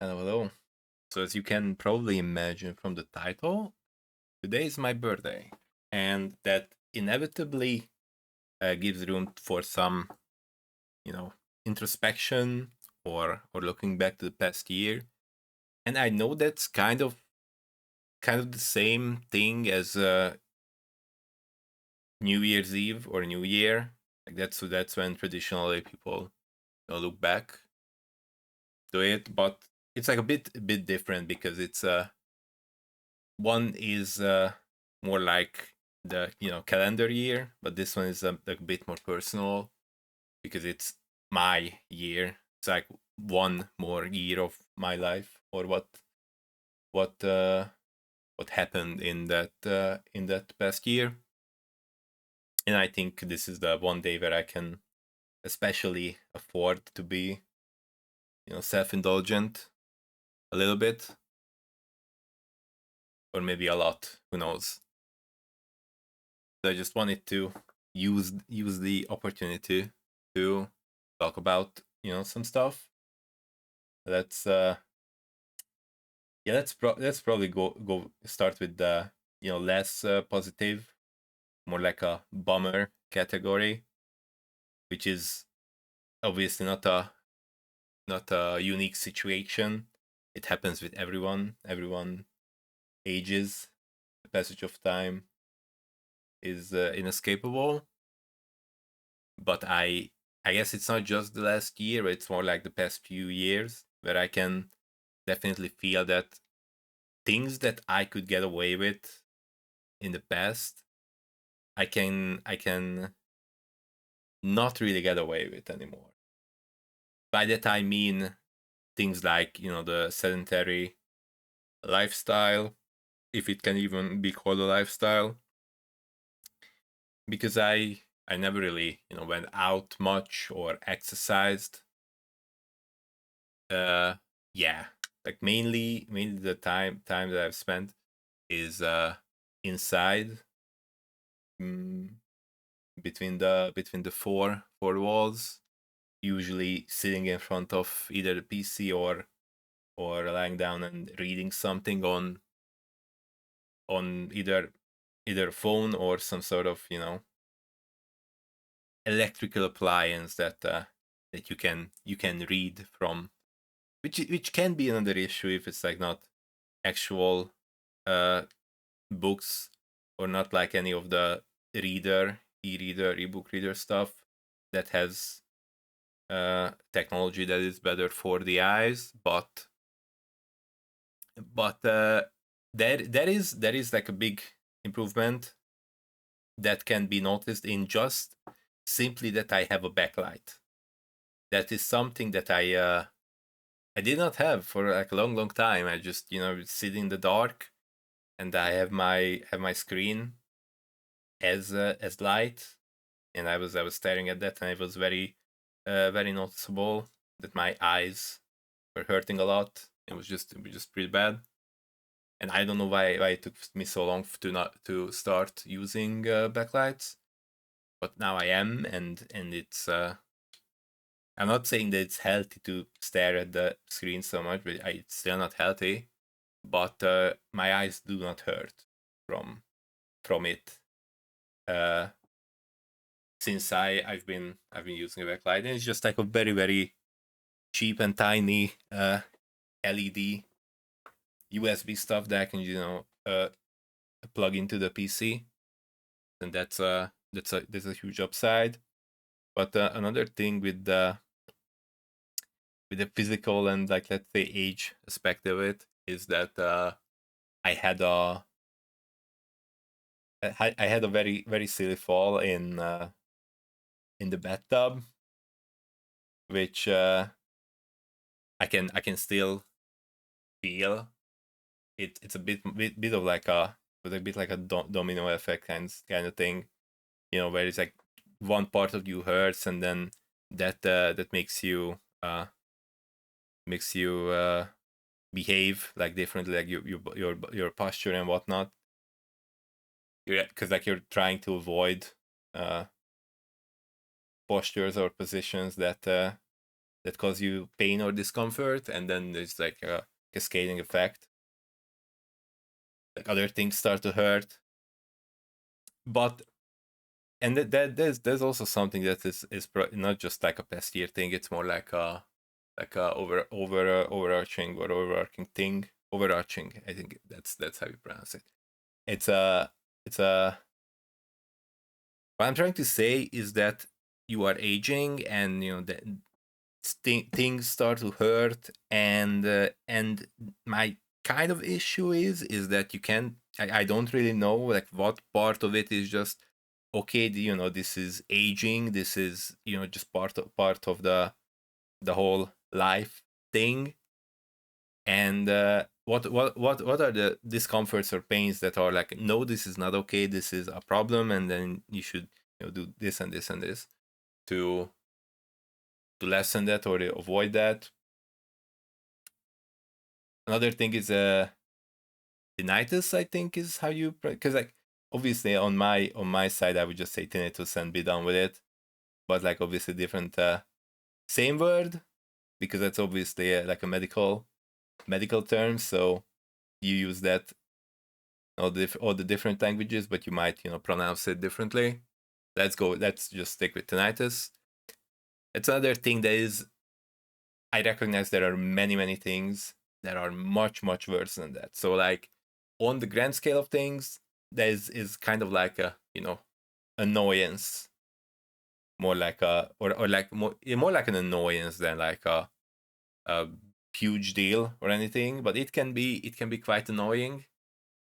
Hello, hello. So, as you can probably imagine from the title, today is my birthday, and that inevitably gives room for some, you know, introspection or looking back to the past year. And I know that's kind of the same thing as New Year's Eve or New Year. Like that's when traditionally people look back to it, but it's like a bit different because it's one is more like the calendar year, but this one is a bit more personal because it's my year. It's like one more year of my life, or what uh, what happened in that past year. And I think this is the one day where I can especially afford to be self indulgent a little bit, or maybe a lot. Who knows? So I just wanted to use the opportunity to talk about some stuff. Let's yeah let's probably go start with the less positive, more like a bummer category, which is obviously not a unique situation. It happens with everyone. Everyone ages. The passage of time is inescapable. But I guess it's not just the last year, it's more like the past few years where I can definitely feel that things that I could get away with in the past, I can not really get away with anymore. By that I mean things like, the sedentary lifestyle, if it can even be called a lifestyle, because I never really, went out much or exercised. uh yeah, like mainly the time that I've spent is inside, mm, between the four walls, usually sitting in front of either the PC or lying down and reading something on either phone or some sort of electrical appliance that you can read from, which can be another issue if it's like not actual uh books, or not like any of the e-reader, ebook reader stuff that has technology that is better for the eyes. But there is like a big improvement that can be noticed in just simply that I have a backlight. That is something that I did not have for like a long time. I just sit in the dark, and I have my screen as light, and I was staring at that, and it was very noticeable that my eyes were hurting a lot. It was just pretty bad, and I don't know why it took me so long to not to start using backlights, but now I am, and it's. I'm not saying that it's healthy to stare at the screen so much, but it's still not healthy. But my eyes do not hurt from from it. Uh, since I've been using a backlight, and it's just like a very cheap and tiny LED USB stuff that I can plug into the PC, and that's a huge upside. But another thing with the physical and, like, let's say, age aspect of it is that I had a I had a very silly fall in the bathtub, which I can still feel. It's a bit of like a bit like a domino effect kind of thing, where it's like one part of you hurts, and then that makes you behave like differently, like your posture and whatnot. Because like you're trying to avoid uh postures or positions that cause you pain or discomfort, and then there's like a cascading effect. Like other things start to hurt. But and there's also something that is not just like a past year thing. It's more like a overarching or overarching thing. Overarching, I think that's how you pronounce it. It's a what I'm trying to say is that you are aging, and things start to hurt, and my kind of issue is that you can't. I don't really know like what part of it is just okay. This is aging. This is just part of the whole life thing, and what are the discomforts or pains that are like, no, this is not okay, this is a problem, and then you should do this and this and this to lessen that or avoid that. Another thing is tinnitus, I think, is how you, because like obviously on my side I would just say tinnitus and be done with it, but like obviously different, same word, because that's obviously like a medical term, so you use that all the different languages, but you might pronounce it differently. Let's just stick with tinnitus. It's another thing that is, I recognize there are many things that are much worse than that. So like on the grand scale of things, there is kind of like a annoyance, more like a or like more like an annoyance than like a huge deal or anything. But it can be quite annoying,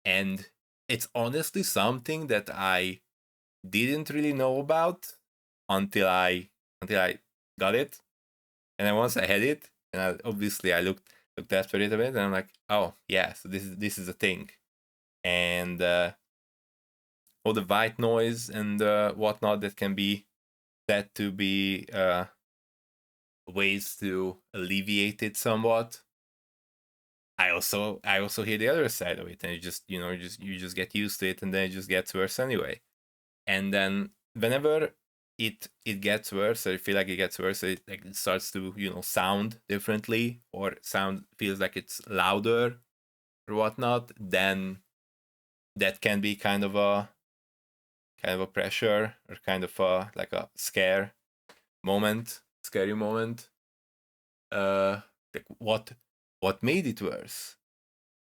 and it's honestly something that I didn't really know about until I got it. And then once I had it, and obviously I looked after it a bit, and I'm like, oh yeah, so this is a thing. And all the white noise and whatnot that can be said to be ways to alleviate it somewhat. I also hear the other side of it, and you just get used to it, and then it just gets worse anyway. And then whenever it gets worse, or I feel like it gets worse, it starts to sound differently, or sound feels like it's louder or whatnot, then that can be kind of a pressure, or kind of like a scary moment. Like what made it worse?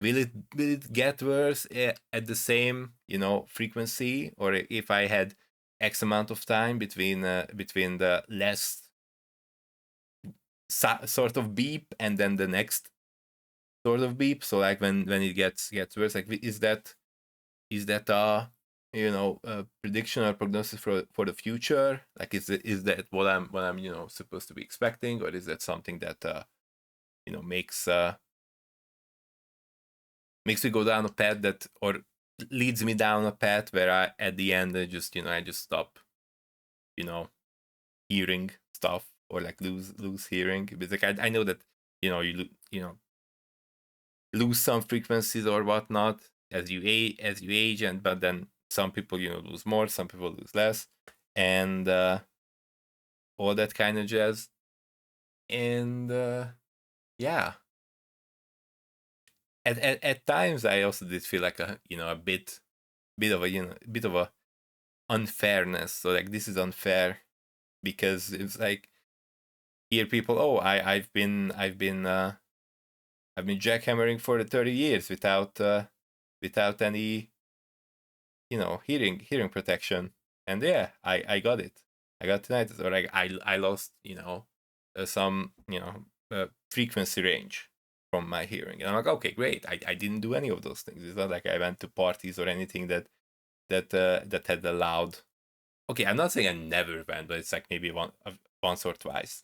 Will it get worse at the same frequency, or if I had X amount of time between the last sort of beep and then the next sort of beep? So like when it gets worse, like is that a prediction or prognosis for the future? Like is that what I'm supposed to be expecting, or is that something that makes makes me go down a path that, or leads me down a path where I at the end I just stop you know hearing stuff, or like lose hearing, because like I know that you lose some frequencies or whatnot as you age, and but then some people lose more, some people lose less, and all that kind of jazz. And yeah, at times I also did feel like a bit of a unfairness. So like this is unfair, because it's like, hear people, oh, I've been jackhammering for the 30 years without any hearing protection, and yeah, I got it. I got tinnitus, or like I lost some frequency range from my hearing, and I'm like, okay, great. I didn't do any of those things. It's not like I went to parties or anything that had allowed. Okay, I'm not saying I never went, but it's like maybe once or twice.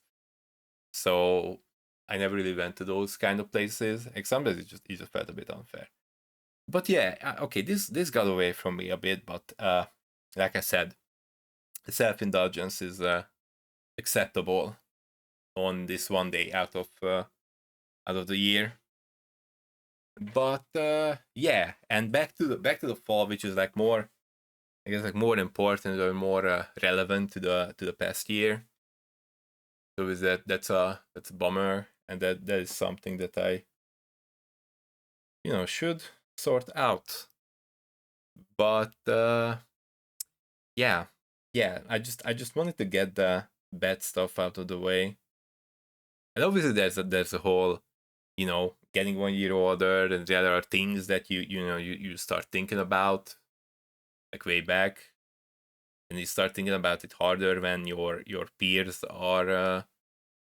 So I never really went to those kind of places. Like sometimes it just felt a bit unfair. But yeah, okay, this got away from me a bit, but like I said, self indulgence is acceptable on this one day out of the year. But yeah, and back to the fall, which is like more, I guess, like more important or more relevant to the past year. So is that's a bummer, and that is something that I should sort out. But yeah, yeah. I just wanted to get the bad stuff out of the way, and obviously there's a whole getting 1 year older, and there are things that you start thinking about like way back, and you start thinking about it harder when your peers are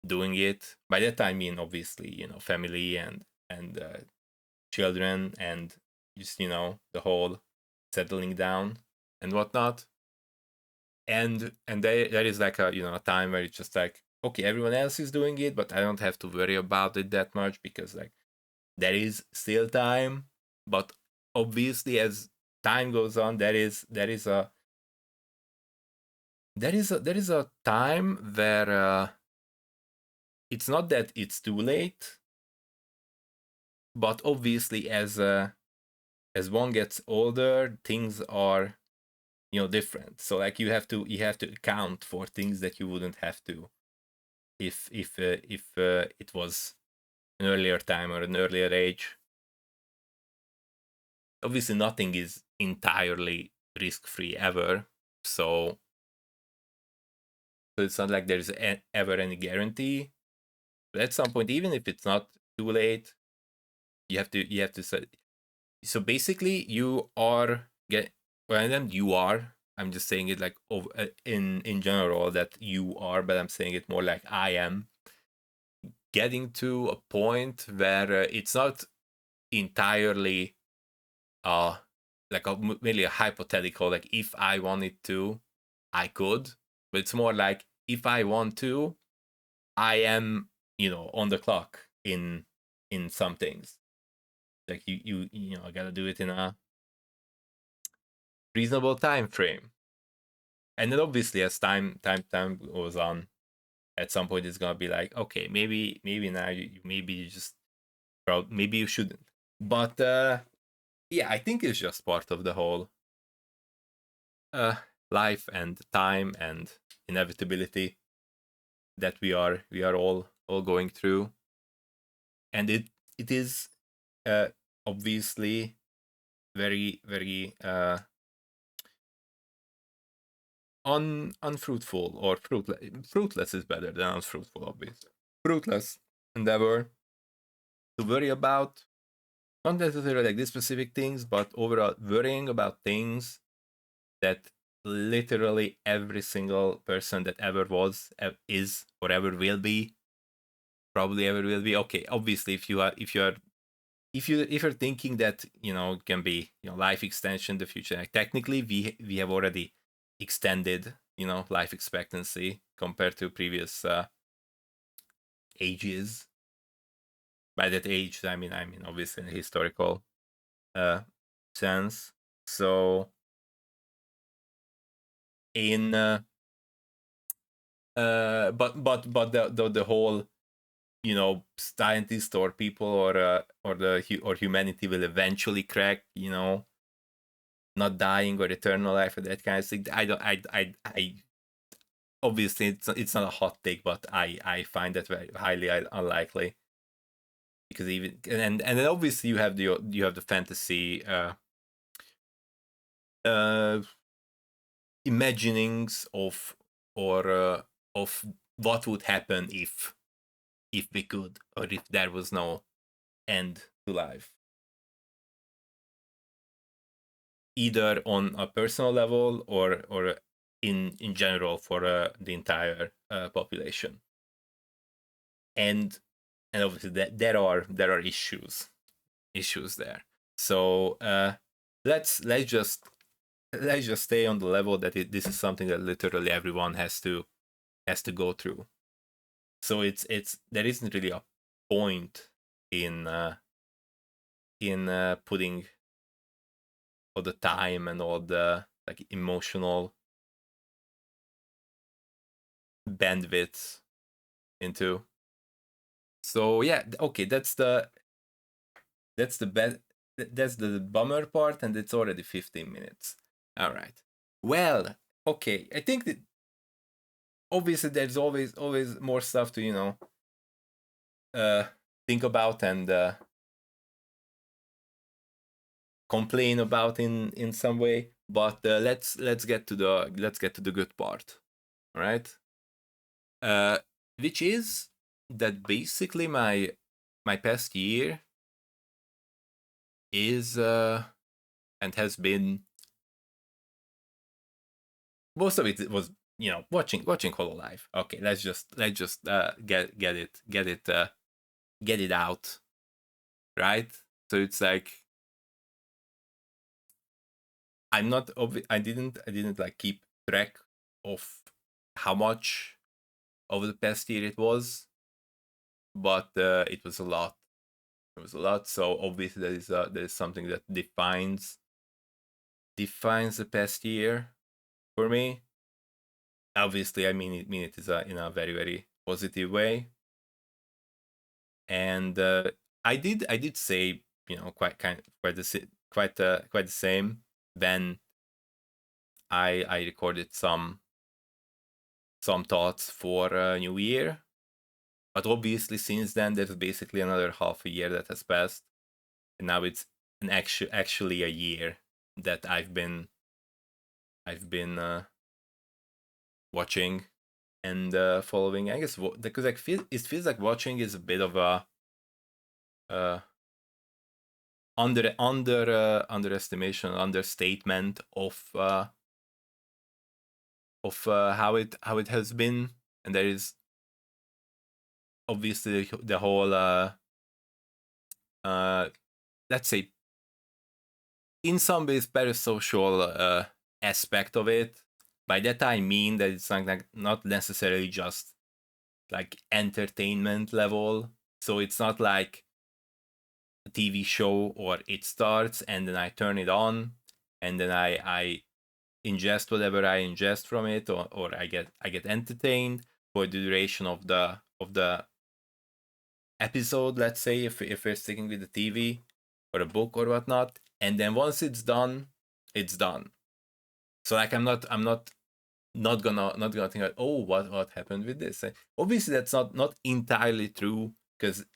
doing it. By that I mean obviously family and children and just the whole settling down and whatnot. And there is like a time where it's just like, okay, everyone else is doing it, but I don't have to worry about it that much because like there is still time. But obviously as time goes on, there is a time where it's not that it's too late, but obviously as one gets older, things are different. So like you have to account for things that you wouldn't have to if it was an earlier time or an earlier age. Obviously nothing is entirely risk free ever, so it's not like there's ever any guarantee. But at some point, even if it's not too late, you have to say. So basically you are get well, and then you are, I'm just saying it like over, in general that you are, but I'm saying it more like I am getting to a point where it's not entirely uh like really a hypothetical, like if I wanted to I could, but it's more like if I want to I am on the clock in some things. Like I gotta do it in a reasonable time frame. And then obviously as time goes on, at some point it's gonna be like, okay, maybe now maybe you just maybe you shouldn't. But yeah, I think it's just part of the whole uh life and time and inevitability that we are all going through. And it is uh obviously very very unfruitful, or fruitless is better than unfruitful, obviously. Fruitless endeavor to worry about, not necessarily like these specific things, but overall worrying about things that literally every single person that ever was, is, or ever will be, probably ever will be. Okay, obviously, if you're thinking that it can be life extension in the future, like technically we have already extended life expectancy compared to previous ages. By that age I mean obviously in a historical uh sense. So in but the whole scientist or people or humanity will eventually crack not dying or eternal life or that kind of thing. I don't I obviously it's not a hot take, but I find that very highly unlikely, because even and then obviously you have the fantasy uh imaginings of what would happen if we could, or if there was no end to life, either on a personal level or in general for the entire population. And and obviously there are issues there. So let's just stay on the level that this is something that literally everyone has to go through. So it's there isn't really a point in putting all the time and all the like emotional bandwidth into. So yeah, okay, that's the best. That's the bummer part, and it's already 15 minutes. All right. Well, okay. I think that obviously there's always more stuff to uh think about and complain about in some way, but let's get to the good part. All right. uh which is that basically my past year is and has been, most of it was watching hololive. Okay, let's just get it out, right? So it's like I didn't like keep track of how much over the past year it was, but it was a lot. It was a lot. So obviously that is something that defines the past year for me. Obviously, I mean it is in a very very positive way, and I did say quite the same when I recorded some thoughts for New Year. But obviously, since then, there's basically another half a year that has passed, and now it's actually a year that I've been watching and following. I guess because it feels like watching is a bit of a uh, understatement of how it has been, and there is obviously the whole uh let's say in some ways parasocial aspect of it. By that I mean that it's not necessarily just like entertainment level. So it's not like a TV show or it starts and then I turn it on and then I ingest whatever I ingest from it, or I get entertained for the duration of the episode, let's say, if we're sticking with the TV or a book or whatnot, and then once it's done, it's done. So like I'm not gonna think like, oh, what happened with this. Obviously that's not entirely true, because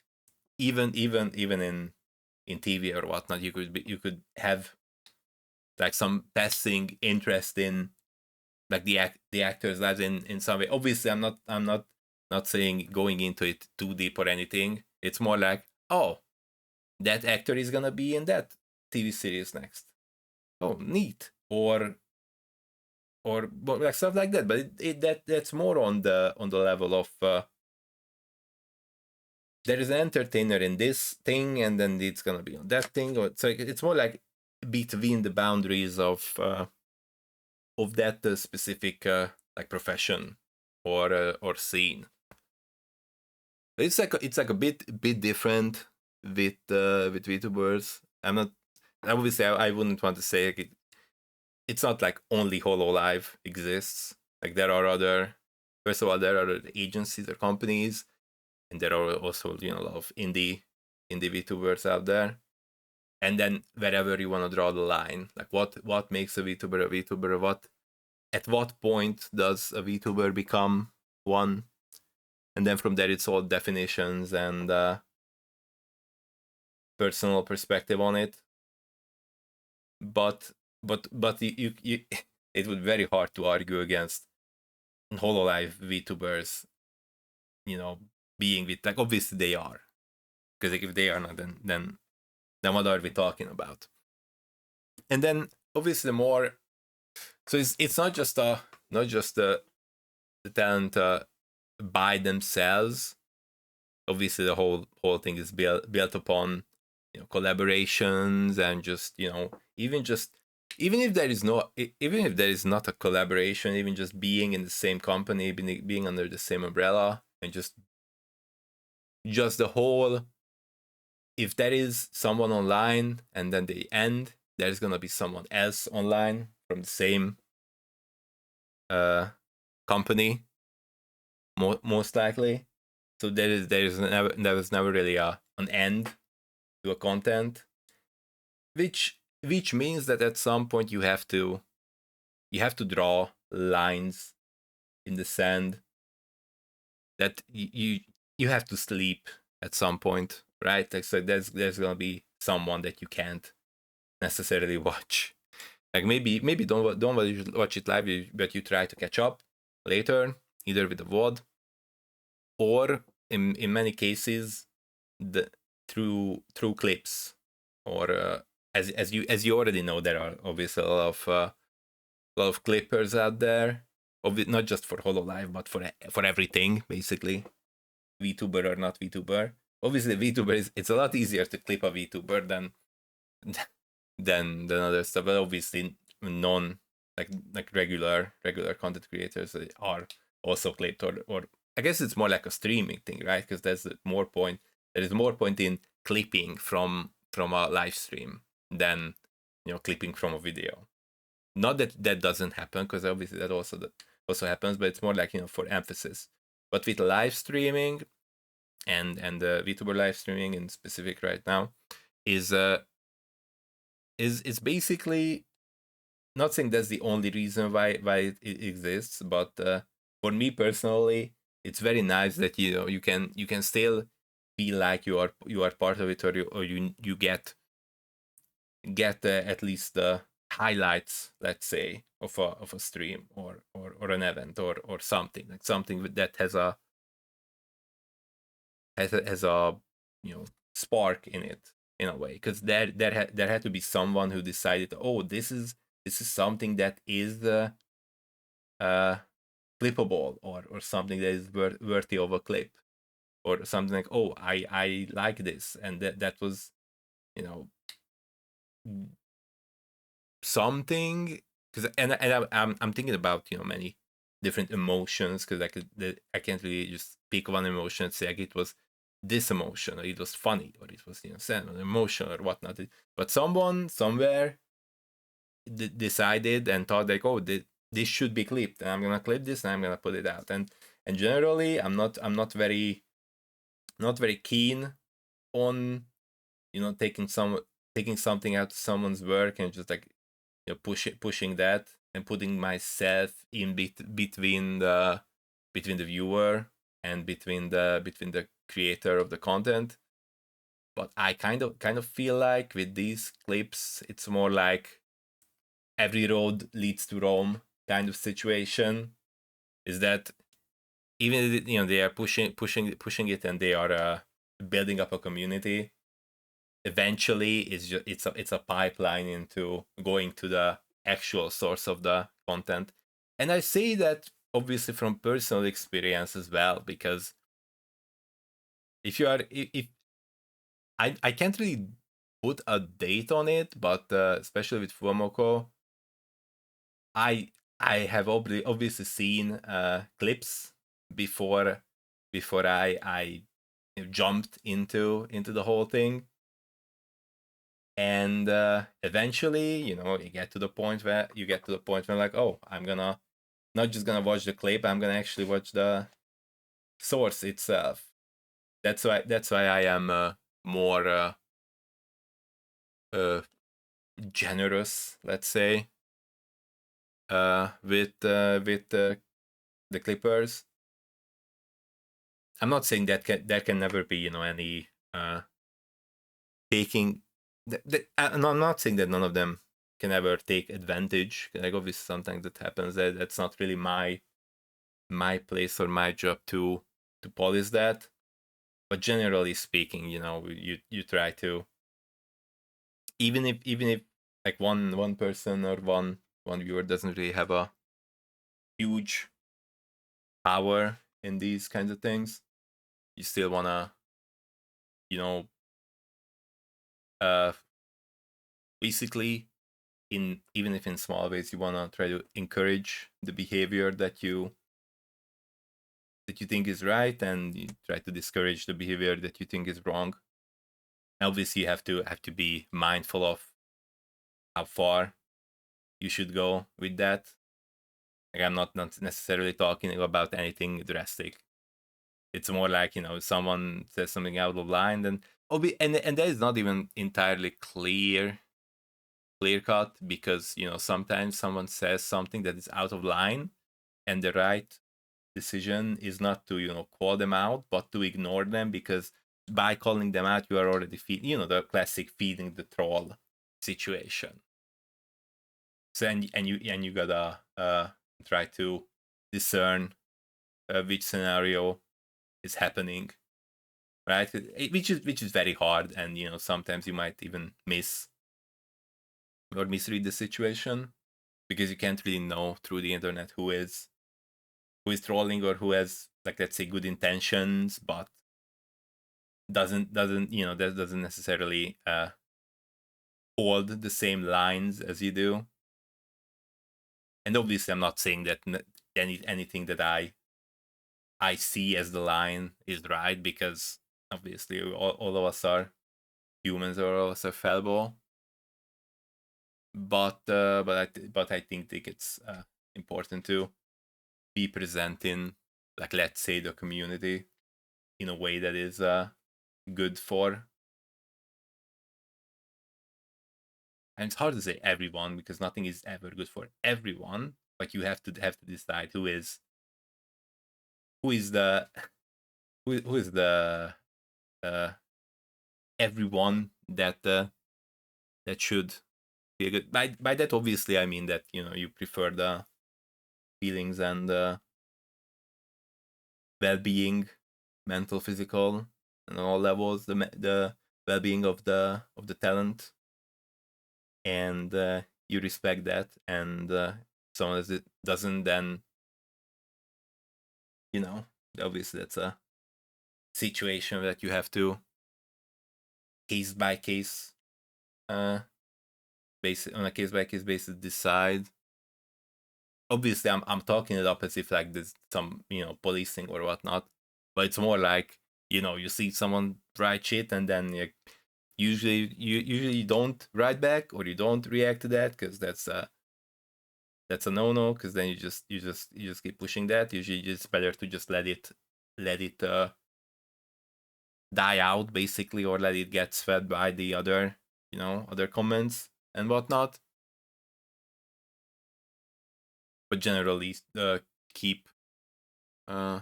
even in TV or whatnot, you could have like some passing interest in like the actors' lives in some way. Obviously, I'm not saying going into it too deep or anything. It's more like, oh, that actor is gonna be in that TV series next. Oh, neat. Or like stuff like that. But that's more on the level of there is an entertainer in this thing, and then it's gonna be on that thing. Or so it's more like between the boundaries of that specific like profession or scene. It's like a bit different with VTubers. I'm not obviously I wouldn't want to say like it's not like only hololive exists. Like there are other first of all there are other agencies or companies, and there are also a lot of indie VTubers out there. And then wherever you want to draw the line, like what makes a VTuber, what at what point does a VTuber become one? And then from there, it's all definitions and personal perspective on it. But you it would be very hard to argue against hololive VTubers, being with like obviously they are, because like, if they are not, then what are we talking about? And then obviously more. So it's not just the talent by themselves. Obviously the whole thing is built upon collaborations, and just even if there is not a collaboration, even just being in the same company, being under the same umbrella, and just the whole, if there is someone online and then they end, there's gonna be someone else online from the same company, most likely. So there was never really an end to a content, which means that at some point you have to draw lines in the sand, that you have to sleep at some point, right? Like, so there's gonna be someone that you can't necessarily watch. Like maybe don't watch it live, but you try to catch up later, either with the VOD or in many cases the through clips, or as you already know, there are obviously a lot of clippers out there, not just for hololive but for everything basically, VTuber or not VTuber. Obviously VTuber it's a lot easier to clip a VTuber than other stuff, but obviously non like regular content creators are also clipped, or I guess it's more like a streaming thing, right? Because there is more point in clipping from a live stream than clipping from a video. Not that that doesn't happen, because obviously that also happens, but it's more like for emphasis. But with live streaming and VTuber live streaming in specific right now is is basically, not saying that's the only reason why it exists, but for me personally, it's very nice that you can still feel like you are part of it, or you get at least the highlights, let's say, of a stream, or an event, or something, like something that has a spark in it, in a way, because there had to be someone who decided, oh, this is something that is uh clippable, or something that is worthy of a clip, or something like, oh, I like this, and that was you know something. Because I'm thinking about many different emotions, because I can't really just pick one emotion and say, like, it was this emotion, or it was funny, or it was sad, or emotion, or whatnot. But someone somewhere decided and thought, like, oh, this should be clipped, and I'm gonna clip this, and I'm gonna put it out. And generally, I'm not very keen on taking something out of someone's work, and just like pushing that, and putting myself in between the viewer, and between the creator of the content. But I kind of feel like with these clips, it's more like every road leads to Rome kind of situation. Is that even if, they are pushing it, and they are building up a community, eventually it's a pipeline into going to the actual source of the content. And I say that obviously from personal experience as well, because if you are if I can't really put a date on it, but especially with Fuamoko, I I have obviously seen clips before I jumped into the whole thing. And eventually, you get to the point where like, oh, I'm gonna not just gonna watch the clip, I'm gonna actually watch the source itself. That's why I am more uh, generous, let's say, with the clippers. I'm not saying that can never be any taking. I'm not saying that none of them can ever take advantage. Like, obviously sometimes that happens. That's not really my place or my job to polish that. But generally speaking, you try to, even if like one person or one viewer doesn't really have a huge power in these kinds of things, you still wanna you know uh basically, in even if in small ways, you wanna try to encourage the behavior that you think is right, and you try to discourage the behavior that you think is wrong. Obviously, you have to be mindful of how far you should go with that. Like, I'm not necessarily talking about anything drastic. It's more like, someone says something out of line, then and that is not even entirely clear cut, because sometimes someone says something that is out of line, and the right decision is not to call them out, but to ignore them, because by calling them out you are already the classic feeding the troll situation. So and you gotta try to discern which scenario is happening, right? Which is very hard, and sometimes you might even miss or misread the situation, because you can't really know through the internet who is trolling, or who has, like, let's say, good intentions, but that doesn't necessarily hold the same lines as you do. And obviously I'm not saying that anything that I see as the line is right, because obviously all of us are humans, or all of us are fallible. But I think it's important to be present in, like, let's say, the community in a way that is good for. And it's hard to say everyone, because nothing is ever good for everyone. But you have to decide who is the who is the uh, everyone that should be a good. By that, obviously, I mean that you prefer the feelings and well-being, mental, physical, and all levels, the well-being of the talent, and you respect that. And someone that doesn't, then obviously that's a situation that you have to case by case basis on a case by case basis decide. Obviously I'm talking it up as if like there's some policing or whatnot, but it's more like you see someone write shit, and then usually you don't write back, or you don't react to that, because that's a no-no, because then you just keep pushing that. Usually it's better to just let it die out, basically, or let it get fed by the other comments and whatnot. But generally keep uh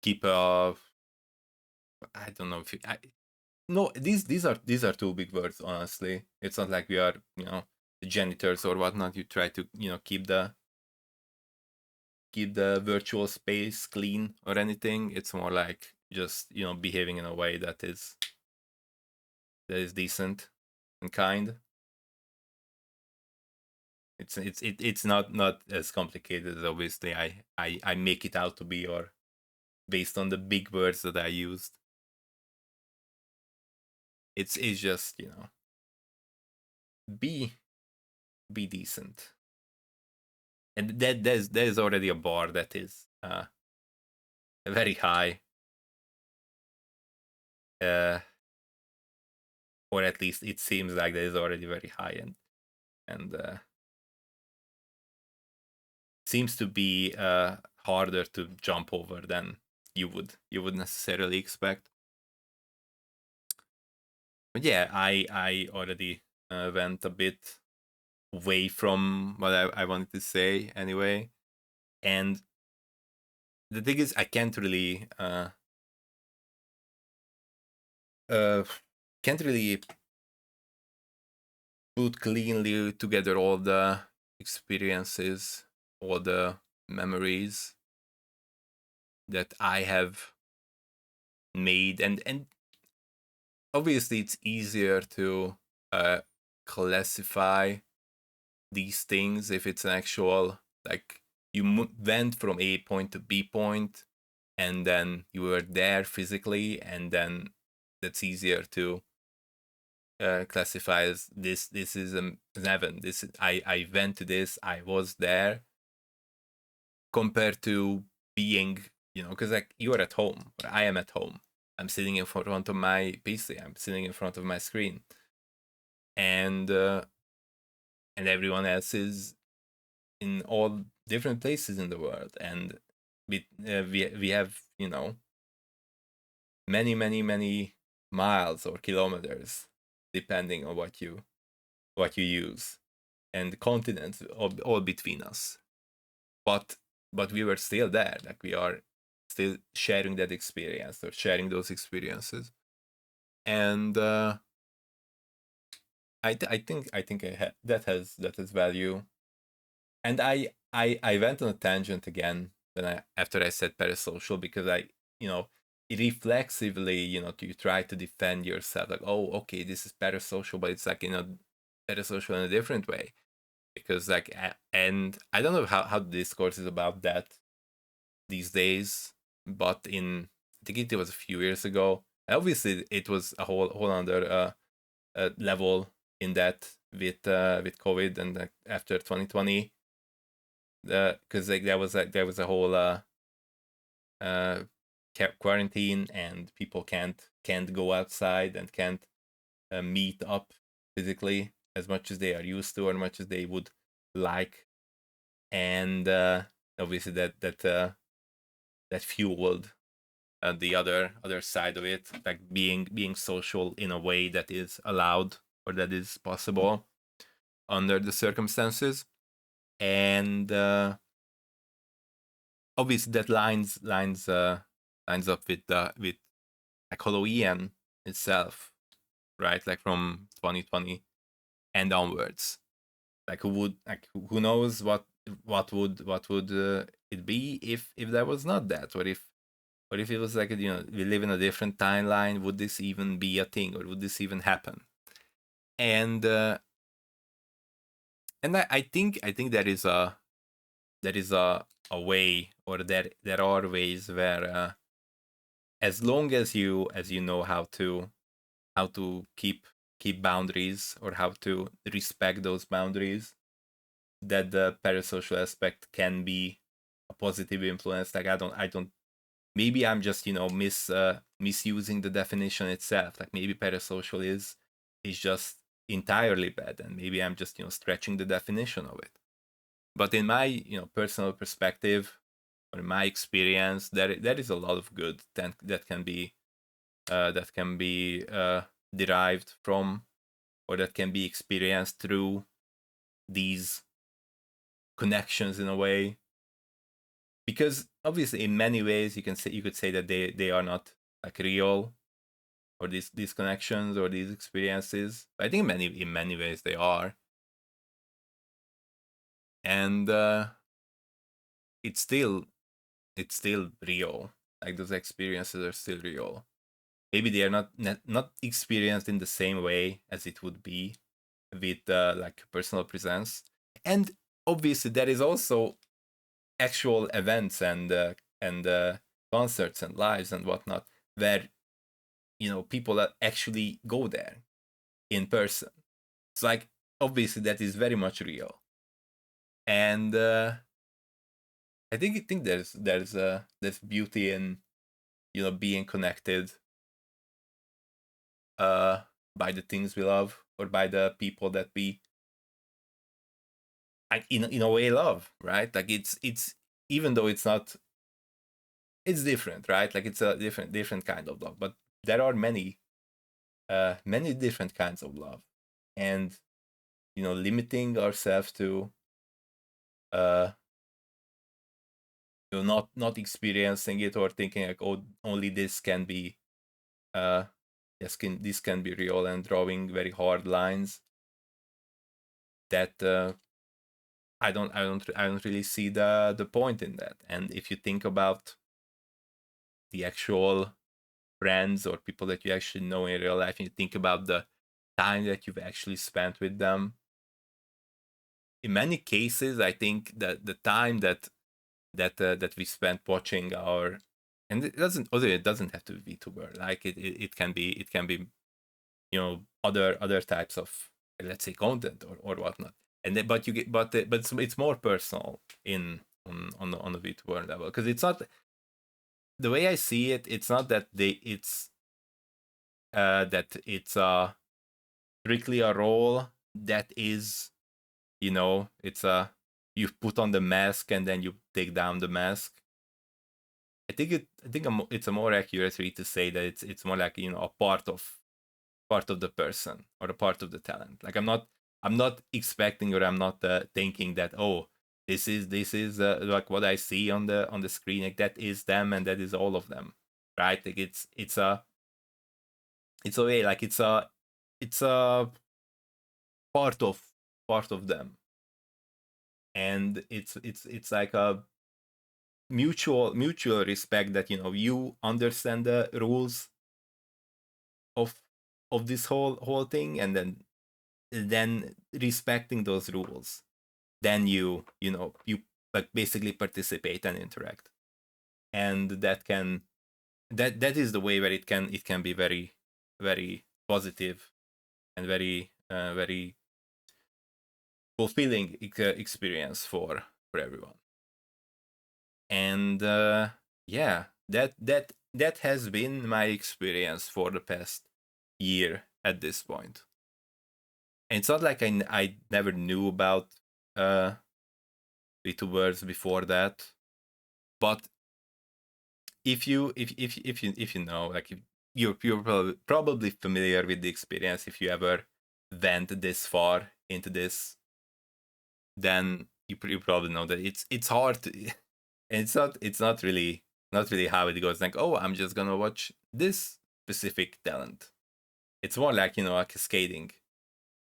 keep I don't know if no, these are two big words, honestly. It's not like we are the janitors or whatnot. You try to keep the virtual space clean or anything. It's more like just behaving in a way that is decent and kind. It's not as complicated as, obviously, I make it out to be, or based on the big words that I used. It's just be decent, and there's already a bar that is very high, uh, or at least it seems like that is already very high, and seems to be harder to jump over than you would necessarily expect. But yeah, I already went a bit away from what I wanted to say anyway. And the thing is, I can't really uh can't really put cleanly together all the experiences, all the memories that I have made. And obviously it's easier to classify these things if it's an actual, like, you went from A point to B point, and then you were there physically, and then that's easier to classify as this is an event. I went to this, I was there, compared to being, because, like, you are at home, but I am at home. I'm sitting in front of my PC, I'm sitting in front of my screen, and everyone else is in all different places in the world, and we have many, many, many miles or kilometers, depending on what you use, and continents all between us. but we were still there. Like we are still sharing that experience or sharing those experiences. And that has value. And I went on a tangent again after I said parasocial, because you know reflexively, you try to defend yourself, like, oh, okay, this is parasocial, but it's like, parasocial in a different way, because like and I don't know how the discourse is about that these days, but I think it was a few years ago. Obviously, it was a whole other level in that with COVID and after 2020, because like there was a whole uh, quarantine, and people can't go outside and can't meet up physically as much as they are used to or much as they would like. And obviously that fueled the other side of it, like being social in a way that is allowed or that is possible under the circumstances. And obviously that lines up with like Halloween itself, right? Like from 2020 and onwards. Like who knows what would it be if there was not that, or if it was like, we live in a different timeline, would this even be a thing, or would this even happen? And I think there is a way, or there are ways where as long as you know how to keep boundaries, or how to respect those boundaries, that the parasocial aspect can be a positive influence. Like I don't maybe I'm just, misusing the definition itself. Like maybe parasocial is just entirely bad, and maybe I'm just, stretching the definition of it. But in my, personal perspective, or in my experience, there is a lot of good that can be derived from, or that can be experienced through these connections in a way. Because obviously in many ways you could say that they are not like real, or these connections or these experiences. But I think in many ways they are. And it's still it's still real. Like those experiences are still real. Maybe they are not experienced in the same way as it would be with like personal presence. And obviously there is also actual events and concerts and lives and whatnot, where people that actually go there in person. It's like, obviously that is very much real. And I think there's beauty in being connected uh by the things we love, or by the people that we in a way love, right? Like it's even though it's not, it's different, right? Like it's a different kind of love, but there are many different kinds of love. And limiting ourselves to uh not experiencing it, or thinking like, oh, only this can be uh this can be real, and drawing very hard lines, that I don't really see the point in that. And if you think about the actual friends or people that you actually know in real life, and you think about the time that you've actually spent with them, in many cases I think that the time that we spent watching our, and it doesn't have to be VTuber, like it can be other types of, let's say, content or whatnot. And then, but you get but it's more personal in on the VTuber level, because it's not, the way I see it, it's not that it's strictly a role that is, it's a, you put on the mask and then you take down the mask. It's a more accurate way to say that it's more like, a part of the person, or a part of the talent. Like I'm not expecting, or I'm not thinking that, oh, This is like what I see on the screen. Like that is them, and that is all of them, right? Like it's a way, like it's a part of them, and it's like a mutual respect that you understand the rules of this whole thing, and then respecting those rules, then you like basically participate and interact, and that is the way where it can be very very positive and very fulfilling experience for everyone. And yeah, that has been my experience for the past year at this point. And it's not like I never knew about uh VTubers before that, but if you know, like, if you're probably familiar with the experience, if you ever went this far into this, then you probably know that it's hard to, and it's not really how it goes, like, oh, I'm just gonna watch this specific talent. It's more like, a cascading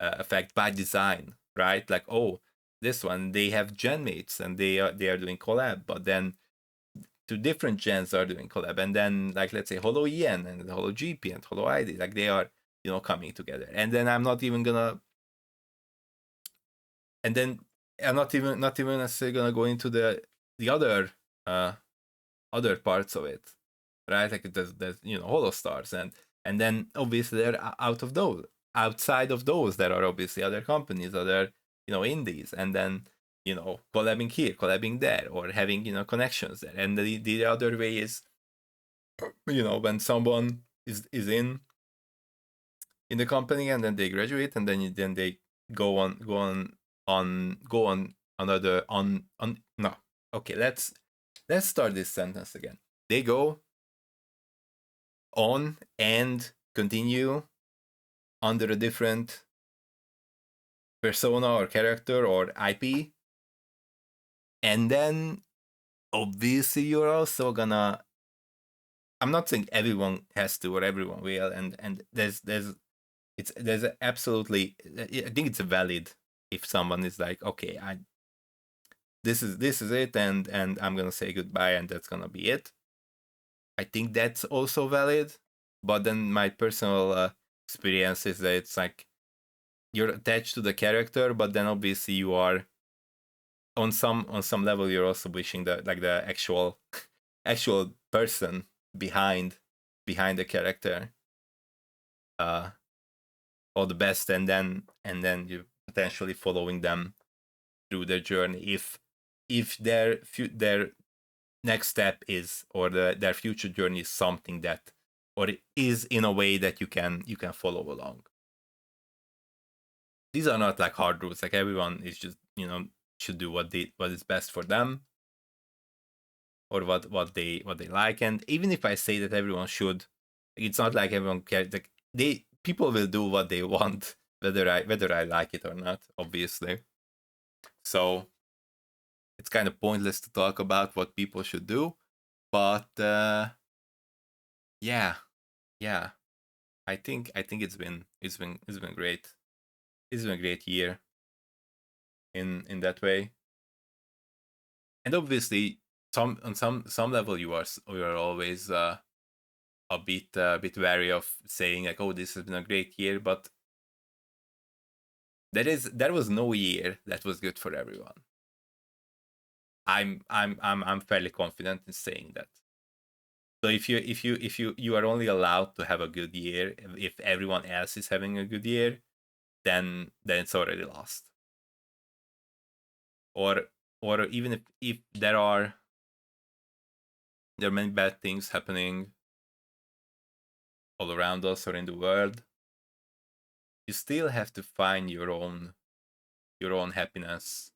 effect by design, right? Like, oh, this one, they have gen mates and they are doing collab, but then two different gens are doing collab, and then, like, let's say Holo Yen and Holo GP and Holo ID, like, they are coming together, and then I'm not even gonna, and then I'm not even necessarily gonna go into the uh other parts of it, right? Like, there's Holo Stars, and then obviously they're out of those. Outside of those, there are obviously other companies, other indies, and then collabing here, collabing there, or having connections there. And the other way is, when someone is in the company, and then they graduate, and then they go on another on no. Okay, let's start this sentence again. They go on and continue under a different persona or character or IP, and then obviously you're also gonna, I'm not saying everyone has to or everyone will, and there's absolutely, I think it's valid if someone is like, okay, this is it, and I'm gonna say goodbye, and that's gonna be it. I think that's also valid, but then my personal experience is that it's like you're attached to the character, but then obviously you are on some level, you're also wishing that, like, the actual person behind the character uh all the best, and then you potentially following them through their journey, if their next step is, or their future journey is something that, or it is in a way that you can follow along. These are not like hard rules. Like, everyone is just should do what is best for them, or what they like. And even if I say that everyone should, it's not like everyone cares. Like, people will do what they want, whether I like it or not, obviously. So it's kind of pointless to talk about what people should do. But yeah, yeah, I think it's been great. It's been a great year in that way. And obviously, on some level, you are always a bit wary of saying, like, oh, this has been a great year, but there was no year that was good for everyone. I'm fairly confident in saying that. So if you are only allowed to have a good year if everyone else is having a good year, then it's already lost. Or even if there are many bad things happening all around us or in the world, you still have to find your own happiness,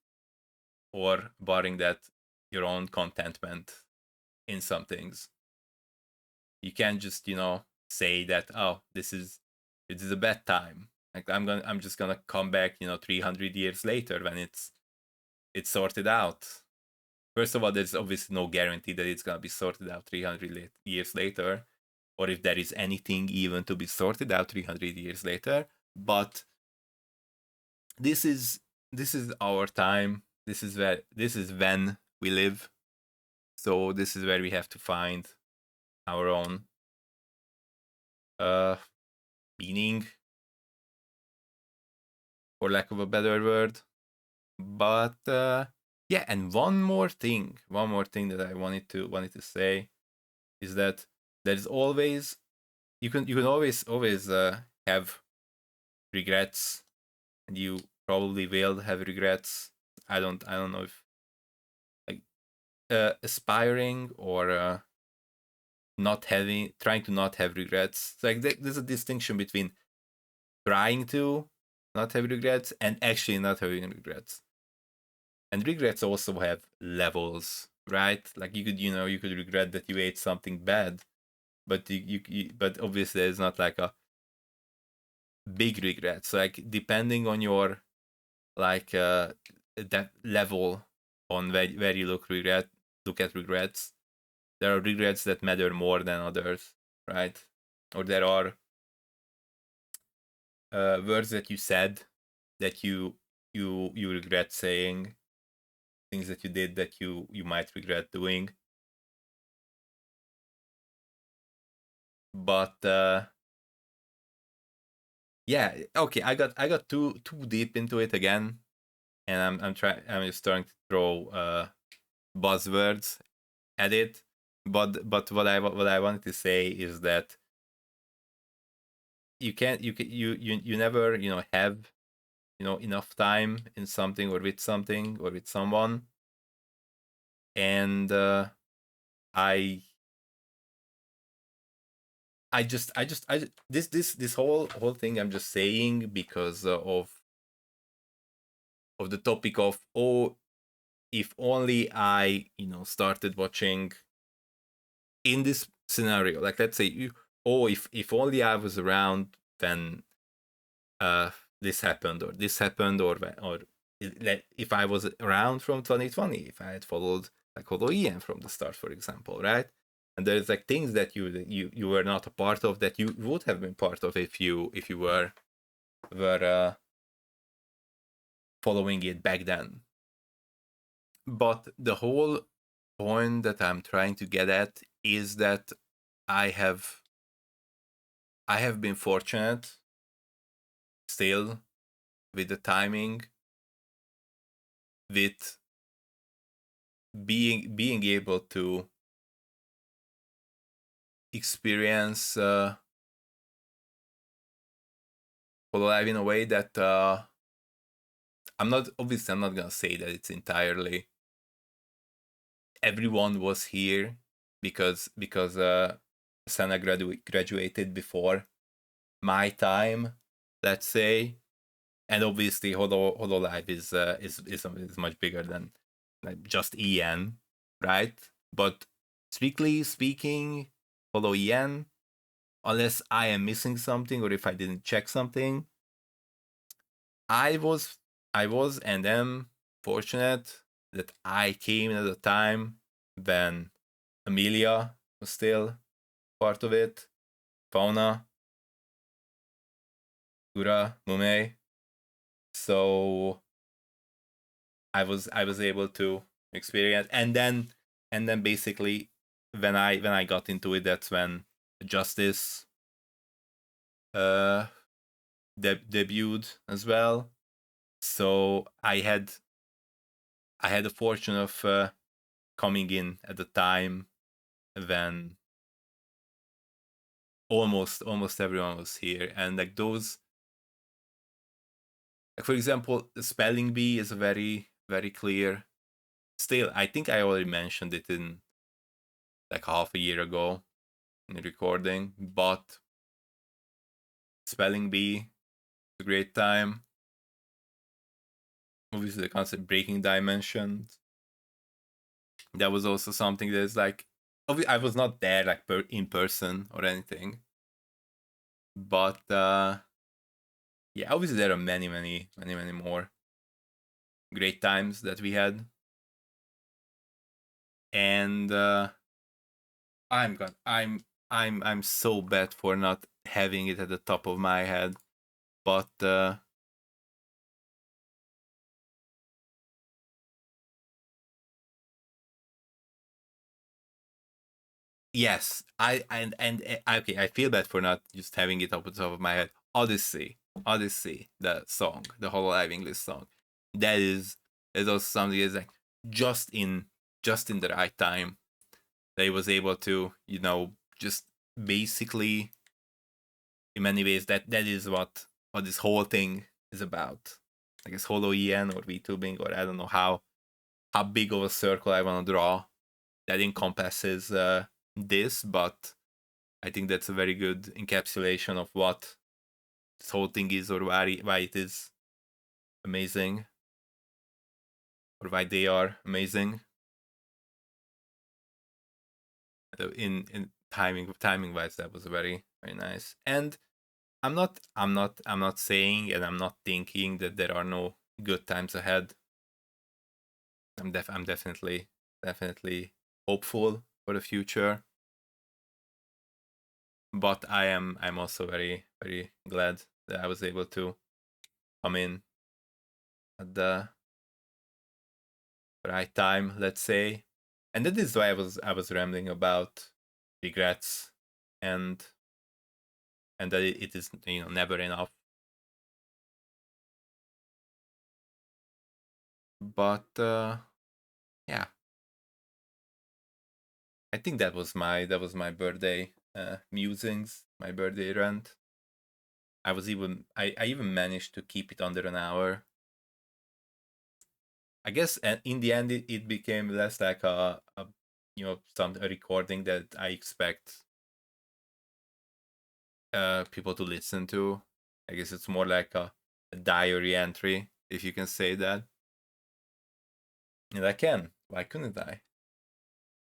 or barring that, your own contentment in some things. You can't just say that, oh, this is a bad time. Like, I'm just gonna come back 300 years later when it's sorted out. First of all, there's obviously no guarantee that it's gonna be sorted out 300 years later, or if there is anything even to be sorted out 300 years later. But this is this is our time. This is when we live. So this is where we have to find our own uh meaning, for lack of a better word. But yeah, and one more thing that I wanted to say is that there's always you can always have regrets, and you probably will have regrets. I don't know if like aspiring or not having trying to not have regrets. It's like there's a distinction between trying to not have regrets and actually not having regrets. And regrets also have levels, right? Like you could regret that you ate something bad, but but obviously it's not like a big regret. So like depending on your like that level on where you look at regrets, there are regrets that matter more than others, right? Or there are words that you said that you regret saying, things that you did that you might regret doing. But yeah, okay, I got too deep into it again, and I'm just trying to throw buzzwords at it. But what I wanted to say is that you can't you never have enough time in something or with something or with someone. And I this whole thing I'm just saying because of the topic of, oh, if only I started watching in this scenario, like let's say oh, if only I was around when uh this happened, or this happened, or if I was around from 2020, if I had followed like hololive from the start, for example, right? And there's like things that you were not a part of that you would have been part of if you were following it back then. But the whole point that I'm trying to get at is that I have I have been fortunate still with the timing, with being able to experience hololive in a way that I'm not gonna say that it's entirely everyone was here because Sana graduated before my time, let's say. And obviously hololive is much bigger than like just en, right? But strictly speaking, holo unless I am missing something or if I didn't check something, i was I was and am fortunate that I came at a time when Amelia was still part of it, Fauna, Ura, Mume. So I was able to experience, and then basically when I got into it, that's when Justice uh debuted as well. So I had the fortune of coming in at the time when almost everyone was here, and like those, like for example, the spelling bee is a very clear. Still, I think I already mentioned it in like half a year ago in the recording, but spelling bee, a great time. Obviously, the concept breaking dimensions. That was also something that's like, I was not there like in person or anything, but yeah, obviously there are many more. great times that we had. And I'm gone. I'm so bad for not having it at the top of my head, but yes, okay, I feel bad for not just having it up at the top of my head. Odyssey, the song, the hololive English song. That is also something that's like just in just in the right time. They was able to, just basically, in many ways, that is what this whole thing is about. I guess holo en or VTubing, or I don't know how big of a circle I want to draw that encompasses this, but I think that's a very good encapsulation of what this whole thing is, or why it is amazing, or why they are amazing. In timing wise, that was very very nice. And I'm not saying, and I'm not thinking that there are no good times ahead. I'm definitely hopeful for the future, but I'm also very very glad that I was able to come in at the right time, let's say. And that is why I was rambling about regrets, and that it is, never enough. But yeah, I think that was my birthday musings, my birthday rant. I even managed to keep it under an hour. I guess in the end it became less like a recording that I expect people to listen to. I guess it's more like a diary entry, if you can say that. And I can. Why couldn't I?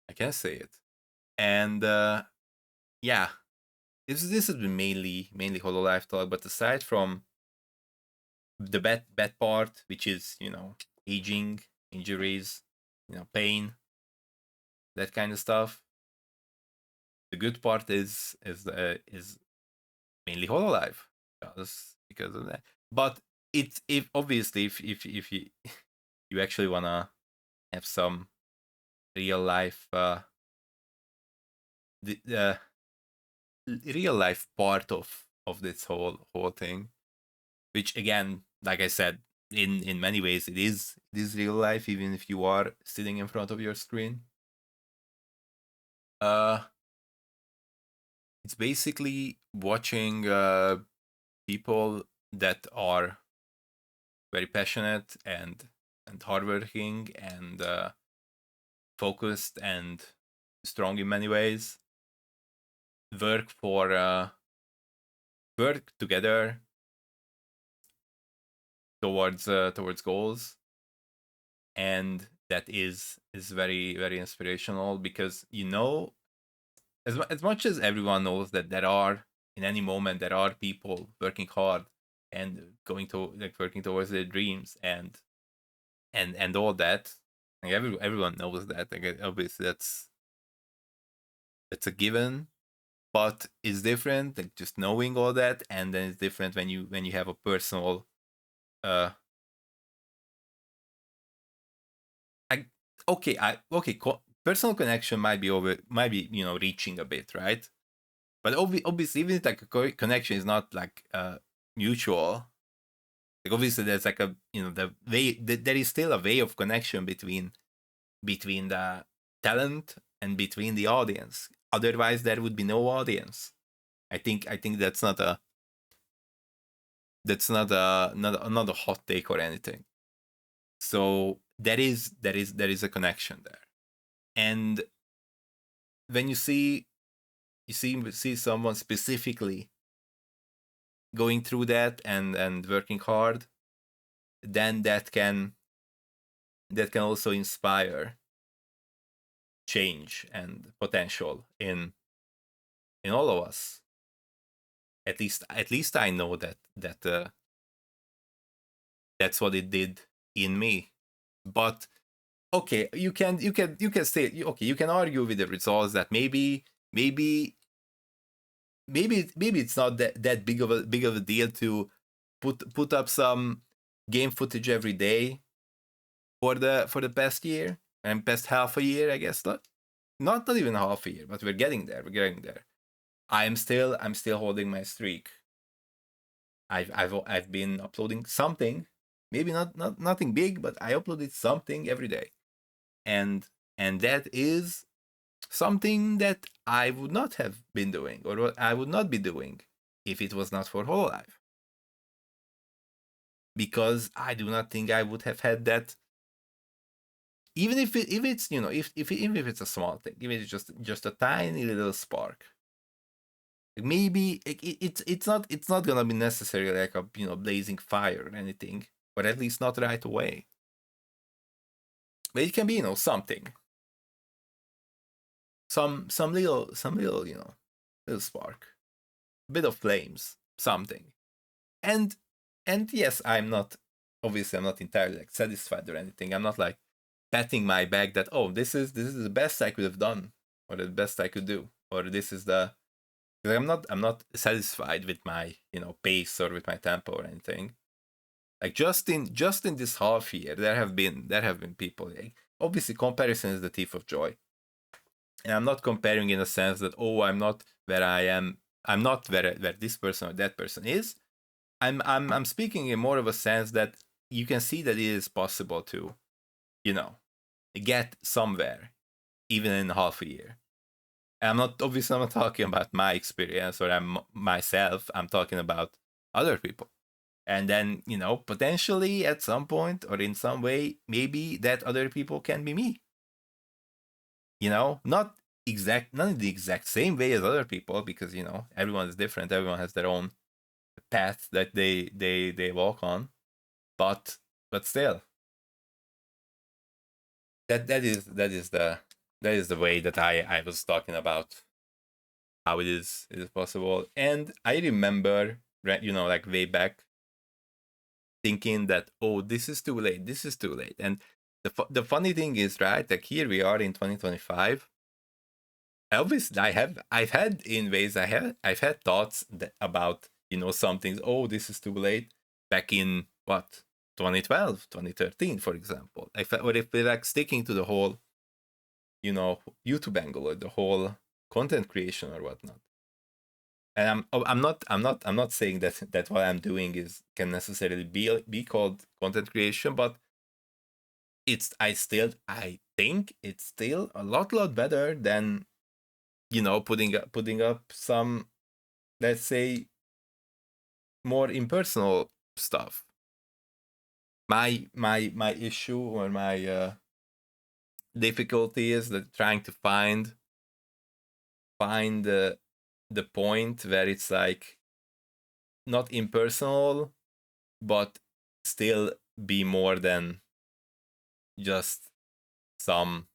I can say it. And yeah, this has been mainly Hololive talk. But aside from the bad part, which is, aging, injuries, pain, that kind of stuff, the good part is mainly Hololive, because of that. But it's if obviously if you you actually wanna have some real life the real life part of this whole thing, which again, like I said, in many ways it is real life, even if you are sitting in front of your screen. uh it's basically watching people that are very passionate and hardworking and focused and strong in many ways, work for work together towards goals. And that is very very inspirational, because as much as everyone knows that there are, in any moment, there are people working hard and going to like working towards their dreams and all that. Like everyone knows that. Like, obviously that's a given, but it's different, like just knowing all that. And then it's different when you have a personal uh I personal connection might be reaching a bit, right? But obviously, even if like a connection is not like mutual, like obviously there's like a the way there is still a way of connection between the talent and between the audience. Otherwise there would be no audience. I think that's not a hot take or anything. So there is a connection there. And when you see someone specifically going through that and working hard, then that can also inspire change and potential in all of us. At least I know that that's what it did in me. But okay, you can say, okay, you can argue with the results that maybe maybe it's not that big of a deal to put up some game footage every day for the past year and past half a year, I guess. Not even half a year, but we're getting there. We're getting there. I'm still holding my streak. I've been uploading something, maybe not nothing big, but I uploaded something every day, and that is something that I would not have been doing, or what I would not be doing if it was not for hololive, because I do not think I would have had that. Even if it's, even if it's a small thing, even if it's just a tiny little spark, maybe it's not gonna be necessarily like a blazing fire or anything, but at least not right away. But it can be something, some little little spark, bit of flames, something. And yes, I'm not entirely like satisfied or anything. I'm not like patting my back that, oh, this is the best I could have done, or the best I could do, or this is the. I'm not satisfied with my pace or with my tempo or anything. Like just in this half year, there have been people, like, obviously comparison is the thief of joy, and I'm not comparing in a sense that, oh, I'm not where I am, I'm not where this person or that person is. I'm speaking in more of a sense that you can see that it is possible to you know get somewhere even in half a year. I'm not talking about my experience or myself. I'm talking about other people. And then, potentially at some point or in some way, maybe that other people can be me. Not in the exact same way as other people, because everyone is different. Everyone has their own path that they walk on. But still, that is the way that I was talking about how it is possible. And I remember, like way back, thinking that, oh, this is too late. And the funny thing is, right, like here we are in 2025. Obviously, I've had in ways I've had thoughts about some things. Oh, this is too late. Back in what, 2012, 2013, for example. Or if we're like sticking to the whole YouTube angle or the whole content creation or whatnot. And I'm not saying that what I'm doing can necessarily be called content creation, but I think it's still a lot better than putting up some, let's say, more impersonal stuff. My issue or my difficulty is that trying to find the point where it's like not impersonal, but still be more than just some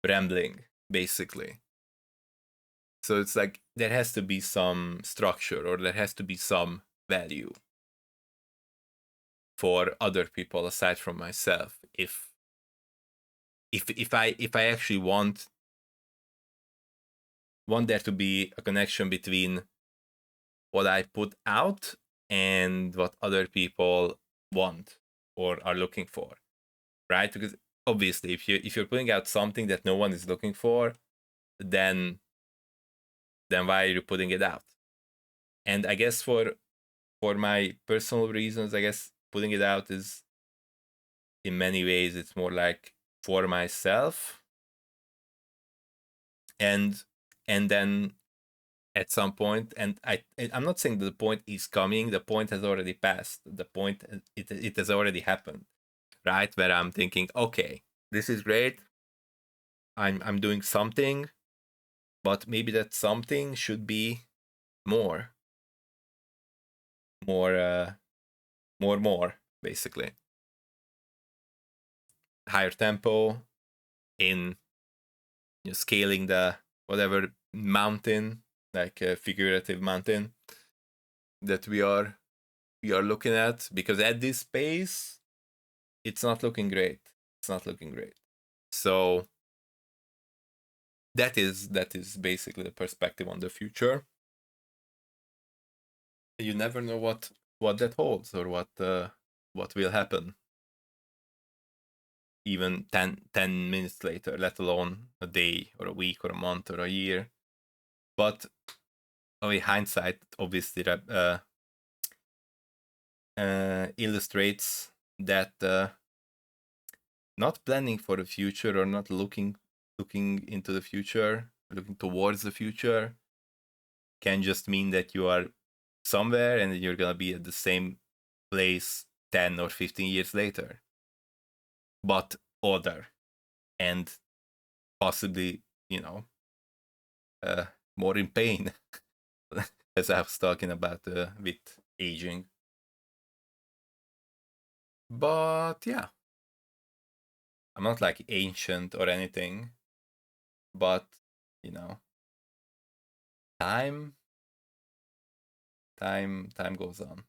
rambling, basically. So it's like there has to be some structure, or there has to be some value for other people aside from myself. If I actually want there to be a connection between what I put out and what other people want or are looking for, right? Because obviously, if you're putting out something that no one is looking for, then why are you putting it out? And I guess for my personal reasons, I guess putting it out is, in many ways, it's more like for myself, and then at some point, and I'm not saying that the point is coming, the point has already passed, the point, it has already happened, right? Where I'm thinking, okay, this is great, I'm doing something, but maybe that something should be more more more, basically. Higher tempo in scaling the whatever mountain, like a figurative mountain that we are looking at, because at this pace it's not looking great. It's not looking great. So that is basically the perspective on the future. You never know what that holds or what will happen even 10 minutes later, let alone a day or a week or a month or a year. But I mean, hindsight obviously illustrates that not planning for the future or not looking into the future, looking towards the future, can just mean that you are somewhere and you're gonna be at the same place 10 or 15 years later, but older and possibly, you know, uh, more in pain, as I was talking about with aging. But yeah, I'm not like ancient or anything, but you know, time, time goes on.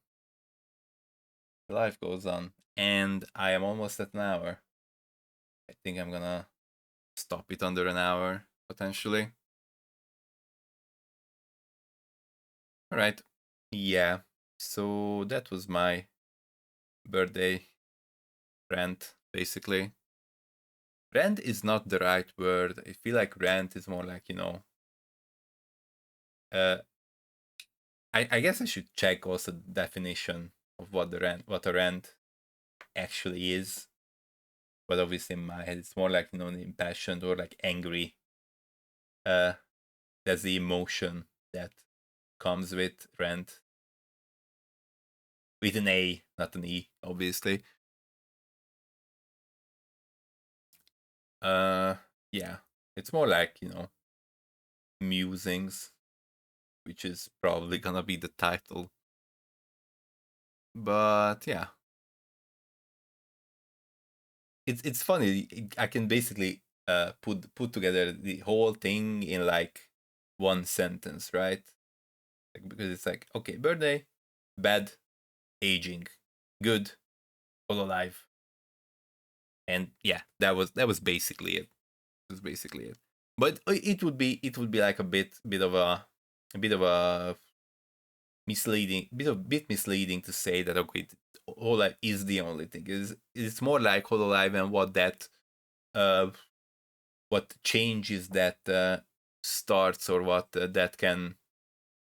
Life goes on, and I am almost at an hour. I think I'm gonna stop it under an hour potentially. All right. Yeah. So that was my birthday rant, basically. Rant is not the right word. I feel like rant is more like, uh, I guess I should check also the definition of what a rant actually is. But obviously in my head, it's more like, impassioned or like angry. Uh, that's the emotion that comes with rant. With an A, not an E, obviously. Uh, yeah. It's more like, musings, which is probably gonna be the title. But yeah, it's funny. I can basically put together the whole thing in like one sentence, right? Like, because it's like, okay, birthday, bad, aging, good, all alive, and yeah, that was basically it. That was basically it. But it would be like a bit of a bit misleading to say that, okay, hololive is the only thing. It's more like hololive and uh what changes that starts, or what that can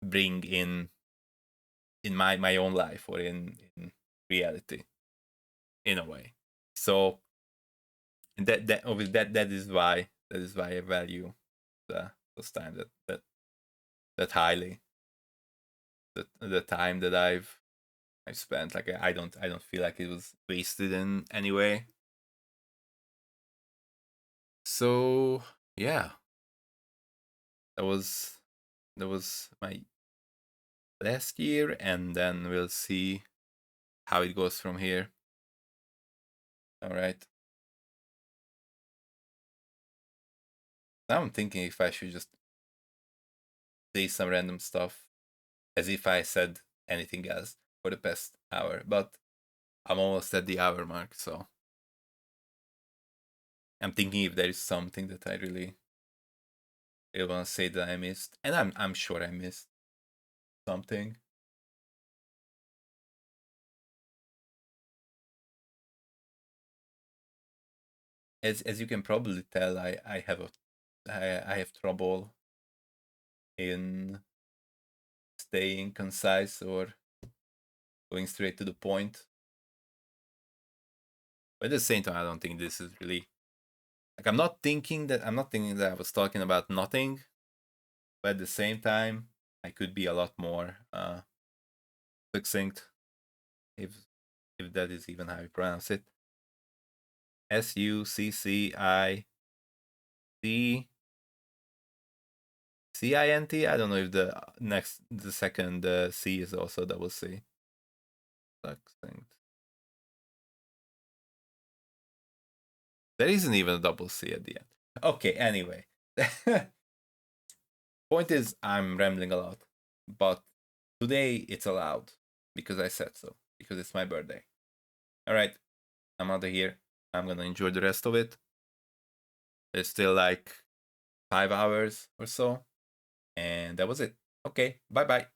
bring in my own life, or in reality, in a way. So that is why I value those time that highly, the time that I've spent. Like, I don't feel like it was wasted in any way. So yeah, that was my last year, and then we'll see how it goes from here. All right. Now I'm thinking if I should just say some random stuff as if I said anything else for the past hour, but I'm almost at the hour mark, so I'm thinking if there is something that I really want to say that I missed, and I'm sure I missed something. As you can probably tell, I have trouble in staying concise or going straight to the point. But at the same time, I don't think this is really like I'm not thinking that I was talking about nothing. But at the same time, I could be a lot more succinct, if that is even how you pronounce it. Succint. I don't know if the second C is also double C. Succinct. There isn't even a double C at the end. Okay, anyway. Point is, I'm rambling a lot, but today it's allowed because I said so, because it's my birthday. All right. I'm out of here. I'm gonna enjoy the rest of it. There's still like 5 hours or so. And that was it. Okay, bye bye.